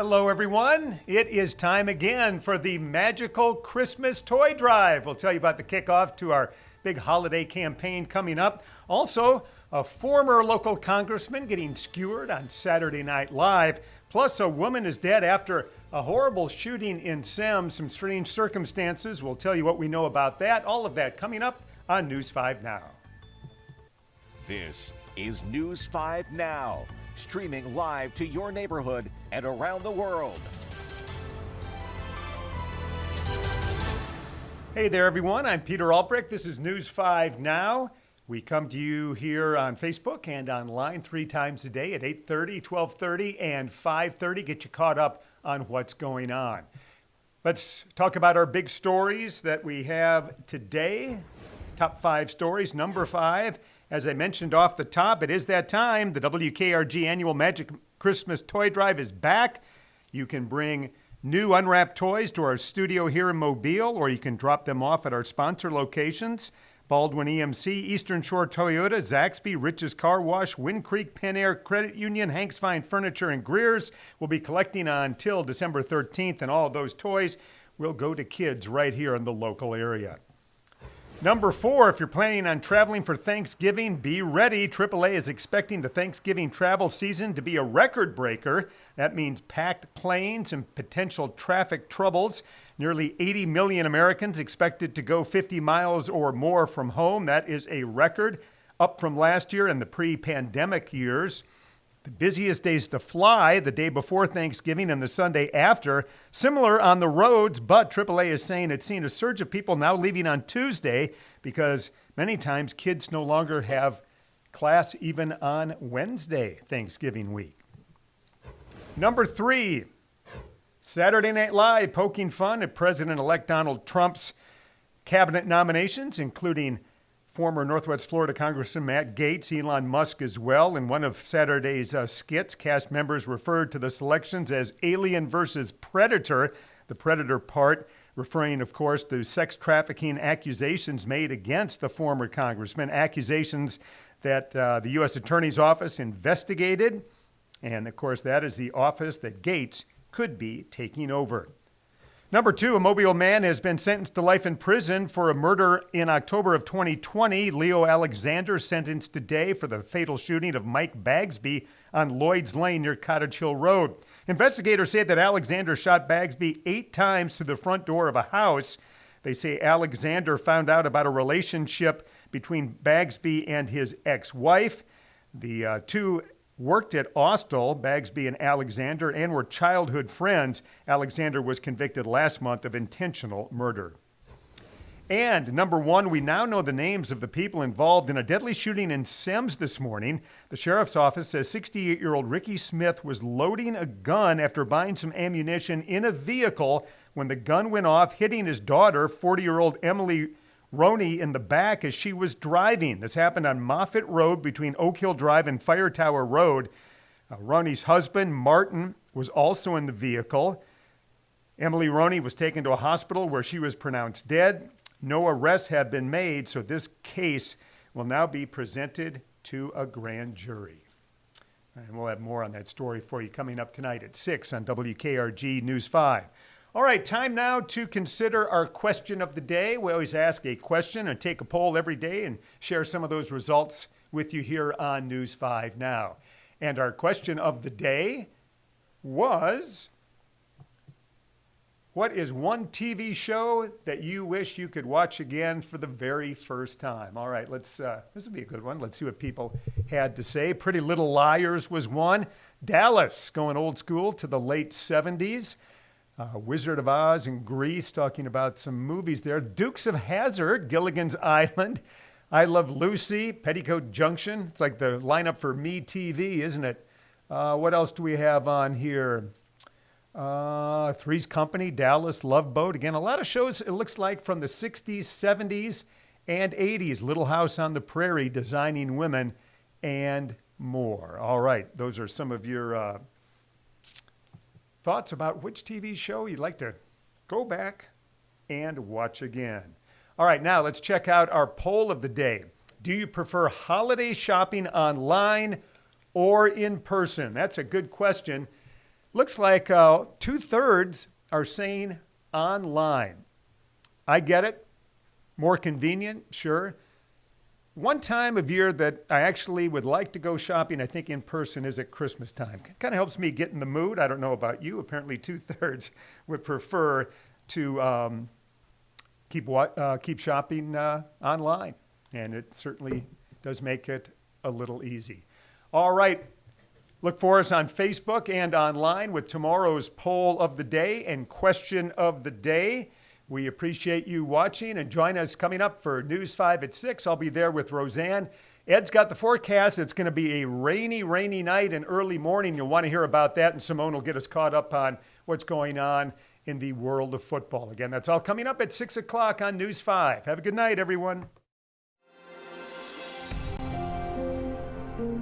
Hello, everyone. It is time again for the magical Christmas toy drive. We'll tell you about the kickoff to our big holiday campaign coming up. Also, a former local congressman getting skewered on Saturday Night Live. Plus, a woman is dead after a horrible shooting in Semmes. Some strange circumstances. We'll tell you what we know about that. All of that coming up on News 5 Now. This is News 5 Now, streaming live to your neighborhood and around the world. Hey there, everyone. I'm Peter Albrecht. This is News 5 Now. We come to you here on Facebook and online 3 times a day at 8:30, 12:30, and 5:30. Get you caught up on what's going on. Let's talk about our big stories that we have today. Top 5 stories. Number 5, as I mentioned off the top, it is that time. The WKRG annual Magic Christmas Toy Drive is back. You can bring new unwrapped toys to our studio here in Mobile, or you can drop them off at our sponsor locations: Baldwin EMC, Eastern Shore Toyota, Zaxby, Rich's Car Wash, Wind Creek Pen Air Credit Union, Hanks Fine Furniture, and Greer's. We'll be collecting until December 13th, and all of those toys will go to kids right here in the local area. Number 4, if you're planning on traveling for Thanksgiving, be ready. AAA is expecting the Thanksgiving travel season to be a record breaker. That means packed planes and potential traffic troubles. Nearly 80 million Americans expected to go 50 miles or more from home. That is a record, up from last year and the pre-pandemic years. The busiest days to fly, the day before Thanksgiving and the Sunday after. Similar on the roads, but AAA is saying it's seen a surge of people now leaving on Tuesday because many times kids no longer have class even on Wednesday, Thanksgiving week. Number 3, Saturday Night Live poking fun at President-elect Donald Trump's cabinet nominations, including former Northwest Florida Congressman Matt Gaetz, Elon Musk as well. In one of Saturday's skits, cast members referred to the selections as Alien versus Predator, the Predator part referring, of course, to sex trafficking accusations made against the former congressman, accusations that the U.S. Attorney's Office investigated. And, of course, that is the office that Gaetz could be taking over. Number 2, a Mobile man has been sentenced to life in prison for a murder in October of 2020. Leo Alexander sentenced today for the fatal shooting of Mike Bagsby on Lloyd's Lane near Cottage Hill Road. Investigators say that Alexander shot Bagsby 8 times through the front door of a house. They say Alexander found out about a relationship between Bagsby and his ex-wife. The two worked at Austell, Bagsby and Alexander, and were childhood friends. Alexander was convicted last month of intentional murder. And number 1, we now know the names of the people involved in a deadly shooting in Semmes this morning. The sheriff's office says 68-year-old Ricky Smith was loading a gun after buying some ammunition in a vehicle when the gun went off, hitting his daughter, 40-year-old Emily Roney, in the back as she was driving. This happened on Moffett Road between Oak Hill Drive and Fire Tower Road. Roney's husband, Martin, was also in the vehicle. Emily Roney was taken to a hospital where she was pronounced dead. No arrests have been made, so this case will now be presented to a grand jury. And we'll have more on that story for you coming up tonight at 6 on WKRG News 5. All right, time now to consider our question of the day. We always ask a question and take a poll every day and share some of those results with you here on News 5 Now. And our question of the day was, what is one TV show that you wish you could watch again for the very first time? All right, this will be a good one. Let's see what people had to say. Pretty Little Liars was one. Dallas, going old school to the late 70s. Wizard of Oz and Grease, talking about some movies there. Dukes of Hazzard, Gilligan's Island. I Love Lucy, Petticoat Junction. It's like the lineup for Me TV, isn't it? What else do we have on here? Three's Company, Dallas, Love Boat. Again, a lot of shows, it looks like, from the 60s, 70s, and 80s. Little House on the Prairie, Designing Women, and more. All right, those are some of your thoughts about which TV show you'd like to go back and watch again. All right, now let's check out our poll of the day. Do you prefer holiday shopping online or in person? That's a good question. Looks like 2/3 are saying online. I get it. More convenient, sure. One time of year that I actually would like to go shopping, I think in person, is at Christmas time. Kind of helps me get in the mood. I don't know about you. Apparently 2/3 would prefer to keep shopping online. And it certainly does make it a little easy. All right. Look for us on Facebook and online with tomorrow's poll of the day and question of the day. We appreciate you watching, and join us coming up for News 5 at 6. I'll be there with Roseanne. Ed's got the forecast. It's going to be a rainy night and early morning. You'll want to hear about that, and Simone will get us caught up on what's going on in the world of football. Again, that's all coming up at 6 o'clock on News 5. Have a good night, everyone.